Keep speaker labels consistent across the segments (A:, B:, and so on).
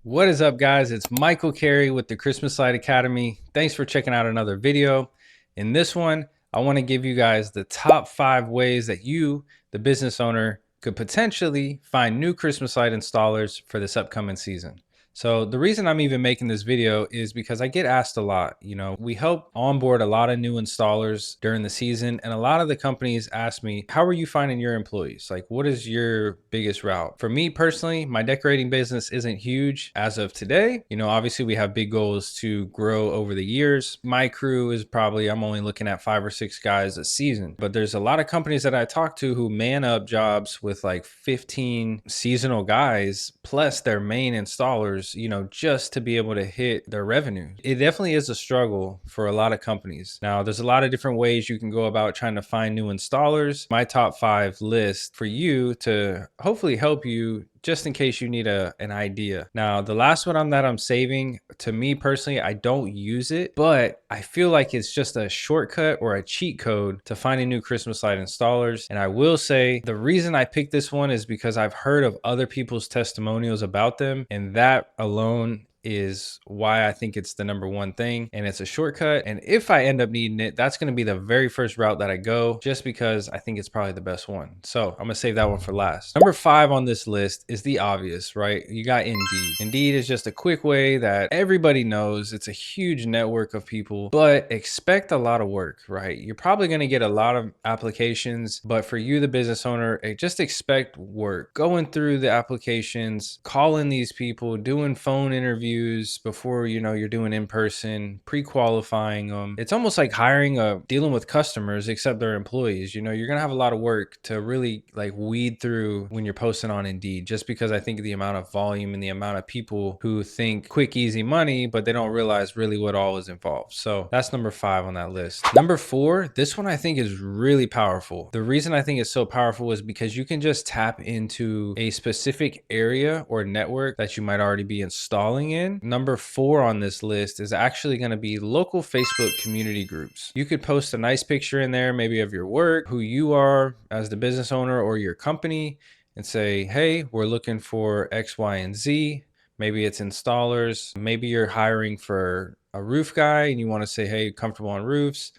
A: What is up, guys? It's Michael Carey with the Christmas Light Academy. Thanks for checking out another video. In this one, I want to give you guys the top 5 ways that you, the business owner, could potentially find new Christmas light installers for this upcoming season. So the reason I'm even making this video is because I get asked a lot. We help onboard a lot of new installers during the season, and a lot of the companies ask me, how are you finding your employees? Like, what is your biggest route? For me personally, my decorating business isn't huge as of today. Obviously we have big goals to grow over the years. My crew is probably, I'm only looking at 5 or 6 guys a season, but there's a lot of companies that I talk to who man up jobs with like 15 seasonal guys plus their main installers, just to be able to hit their revenue. It definitely is a struggle for a lot of companies. Now, there's a lot of different ways you can go about trying to find new installers. My top 5 list for you to hopefully help you just in case you need an idea. Now, the last one that I'm saving, to me personally, I don't use it, but I feel like it's just a shortcut or a cheat code to finding new Christmas light installers. And I will say the reason I picked this one is because I've heard of other people's testimonials about them, and that alone is why I think it's the #1 thing, and it's a shortcut. And if I end up needing it, that's going to be the very first route that I go, just because I think it's probably the best one. So I'm gonna save that one for last. #5 on this list is the obvious, right? You got Indeed. Indeed is just a quick way that everybody knows. It's a huge network of people, but expect a lot of work, right? You're probably going to get a lot of applications, but for you, the business owner, just expect work. Going through the applications, calling these people, doing phone interviews before you're doing in person, pre-qualifying them. It's almost like dealing with customers, except they're employees. You're gonna have a lot of work to really like weed through when you're posting on Indeed, just because I think the amount of volume and the amount of people who think quick, easy money, but they don't realize really what all is involved. So that's #5 on that list. #4, this one I think is really powerful. The reason I think it's so powerful is because you can just tap into a specific area or network that you might already be installing in. #4 on this list is actually going to be local Facebook community groups. You could post a nice picture in there, maybe of your work, who you are as the business owner or your company, and say, hey, we're looking for X, Y, and Z. Maybe it's installers. Maybe you're hiring for a roof guy and you want to say, hey, comfortable on roofs.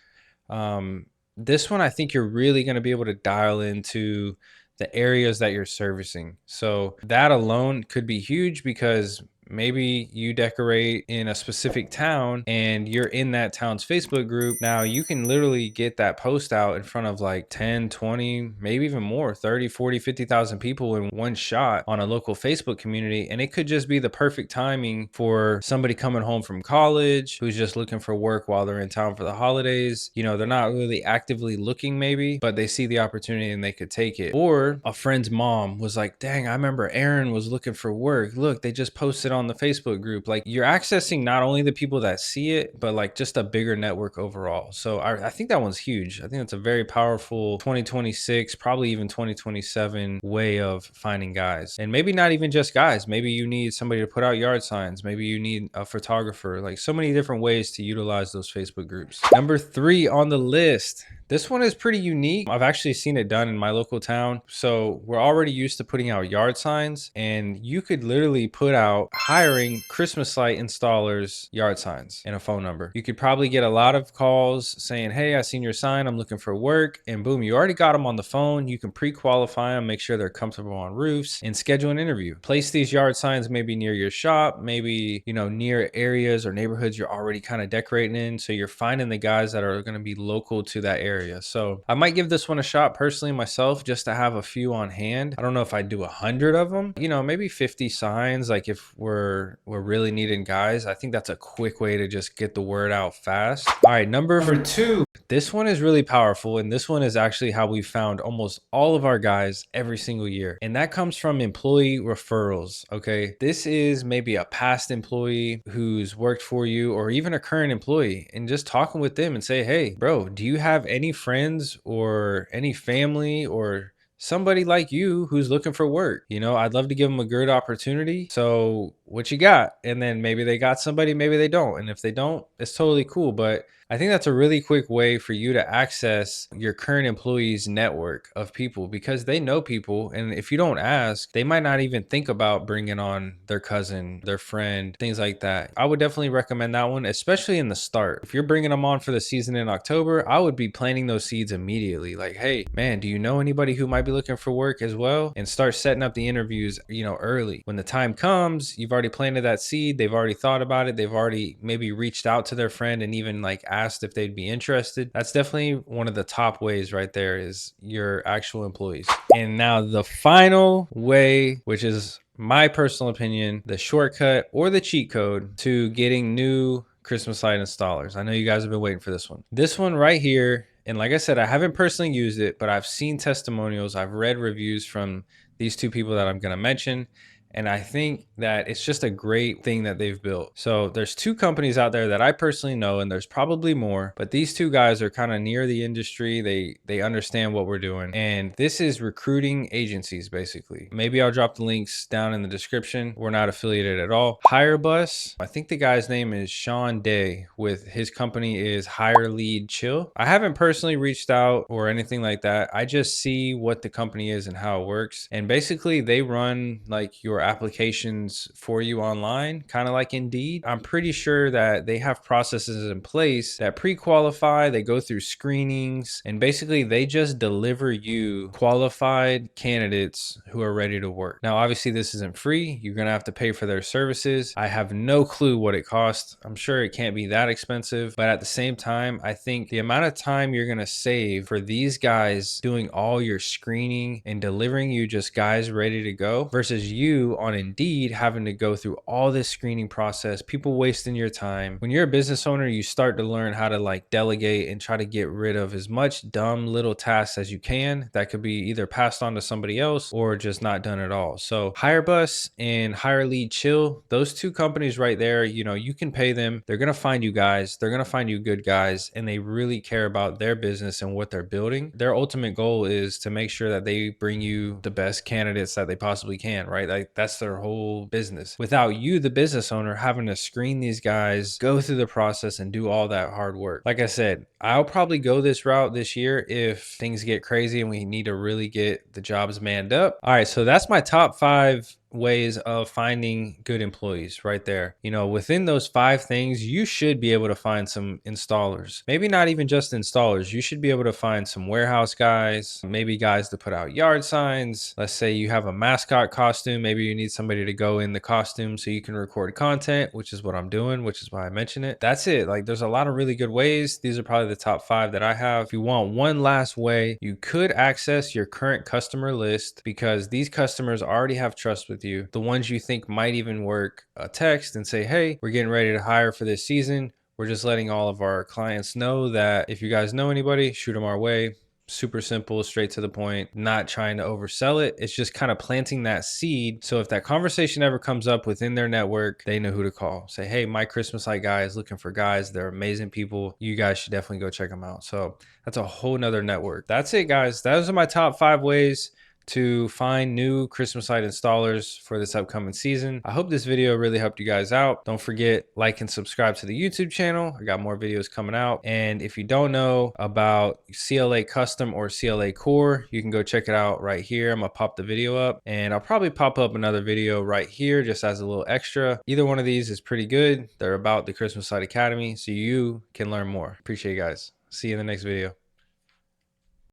A: This one, I think you're really going to be able to dial into the areas that you're servicing. So that alone could be huge, because maybe you decorate in a specific town and you're in that town's Facebook group. Now you can literally get that post out in front of like 10, 20, maybe even more, 30, 40, 50,000 people in one shot on a local Facebook community. And it could just be the perfect timing for somebody coming home from college who's just looking for work while they're in town for the holidays. They're not really actively looking maybe, but they see the opportunity and they could take it. Or a friend's mom was like, dang, I remember Aaron was looking for work. Look, they just posted on the Facebook group. Like, you're accessing not only the people that see it, but like just a bigger network overall. So I think that one's huge. I think it's a very powerful 2026, probably even 2027 way of finding guys. And maybe not even just guys. Maybe you need somebody to put out yard signs. Maybe you need a photographer. Like, so many different ways to utilize those Facebook groups. #3 on the list. This one is pretty unique. I've actually seen it done in my local town. So we're already used to putting out yard signs, and you could literally put out hiring Christmas light installers yard signs and a phone number. You could probably get a lot of calls saying, hey, I seen your sign, I'm looking for work, and boom, you already got them on the phone. You can pre-qualify them, make sure they're comfortable on roofs, and schedule an interview. Place these yard signs maybe near your shop, maybe near areas or neighborhoods you're already kind of decorating in, so you're finding the guys that are going to be local to that area. So I might give this one a shot personally myself, just to have a few on hand. I don't know if I'd do 100 of them, maybe 50 signs. Like, if we're really needing guys, I think that's a quick way to just get the word out fast. All right, #2. This one is really powerful, and this one is actually how we found almost all of our guys every single year. And that comes from employee referrals, okay? This is maybe a past employee who's worked for you, or even a current employee, and just talking with them and say, hey, bro, do you have any friends or any family or somebody like you who's looking for work? I'd love to give them a good opportunity. So what you got. And then maybe they got somebody, maybe they don't. And if they don't, it's totally cool. But I think that's a really quick way for you to access your current employees' network of people, because they know people. And if you don't ask, they might not even think about bringing on their cousin, their friend, things like that. I would definitely recommend that one, especially in the start. If you're bringing them on for the season in October, I would be planting those seeds immediately. Like, hey, man, do you know anybody who might be looking for work as well? And start setting up the interviews, early. When the time comes, you've already planted that seed. They've already thought about it. They've already maybe reached out to their friend and even like asked if they'd be interested. That's definitely one of the top ways right there, is your actual employees. And now the final way, which is my personal opinion, the shortcut or the cheat code to getting new Christmas light installers. I know you guys have been waiting for this one. This one right here. And like I said, I haven't personally used it, but I've seen testimonials. I've read reviews from these two people that I'm going to mention. And I think that it's just a great thing that they've built. So there's two companies out there that I personally know, and there's probably more, but these two guys are kind of near the industry. They understand what we're doing. And this is recruiting agencies, basically. Maybe I'll drop the links down in the description. We're not affiliated at all. HireBus, I think the guy's name is Sean Day, with his company is Hire Lead Chill. I haven't personally reached out or anything like that. I just see what the company is and how it works. And basically they run like your applications for you online, kind of like Indeed. I'm pretty sure that they have processes in place that pre-qualify, they go through screenings, and basically they just deliver you qualified candidates who are ready to work. Now, obviously this isn't free. You're gonna have to pay for their services. I have no clue what it costs. I'm sure it can't be that expensive, but at the same time, I think the amount of time you're gonna save for these guys doing all your screening and delivering you just guys ready to go, versus you on Indeed having to go through all this screening process, people wasting your time. When you're a business owner, you start to learn how to like delegate and try to get rid of as much dumb little tasks as you can that could be either passed on to somebody else or just not done at all. So HireBus and Hire Lead Chill, those two companies right there, you can pay them. They're going to find you guys. They're going to find you good guys, and they really care about their business and what they're building. Their ultimate goal is to make sure that they bring you the best candidates that they possibly can, right? Like that's their whole business. Without you, the business owner, having to screen these guys, go through the process and do all that hard work. Like I said, I'll probably go this route this year if things get crazy and we need to really get the jobs manned up. All right, so that's my top 5 ways of finding good employees right there. Within those 5 things, you should be able to find some installers. Maybe not even just installers. You should be able to find some warehouse guys, maybe guys to put out yard signs. Let's say you have a mascot costume. Maybe you need somebody to go in the costume so you can record content, which is what I'm doing, which is why I mention it. That's it. Like there's a lot of really good ways. These are probably the top 5 that I have. If you want one last way, you could access your current customer list, because these customers already have trust with you. The ones you think might even work, a text and say, hey, we're getting ready to hire for this season. We're just letting all of our clients know that if you guys know anybody, shoot them our way. Super simple, straight to the point, not trying to oversell it. It's just kind of planting that seed. So if that conversation ever comes up within their network, they know who to call. Say, hey, my Christmas light guy is looking for guys. They're amazing people. You guys should definitely go check them out. So that's a whole nother network. That's it, guys. Those are my top 5 ways to find new Christmas light installers for this upcoming season. I hope this video really helped you guys out. Don't forget, like and subscribe to the YouTube channel. I got more videos coming out. And if you don't know about CLA Custom or CLA Core, you can go check it out right here. I'm gonna pop the video up, and I'll probably pop up another video right here just as a little extra. Either one of these is pretty good. They're about the Christmas Light Academy, so you can learn more. Appreciate you guys. See you in the next video.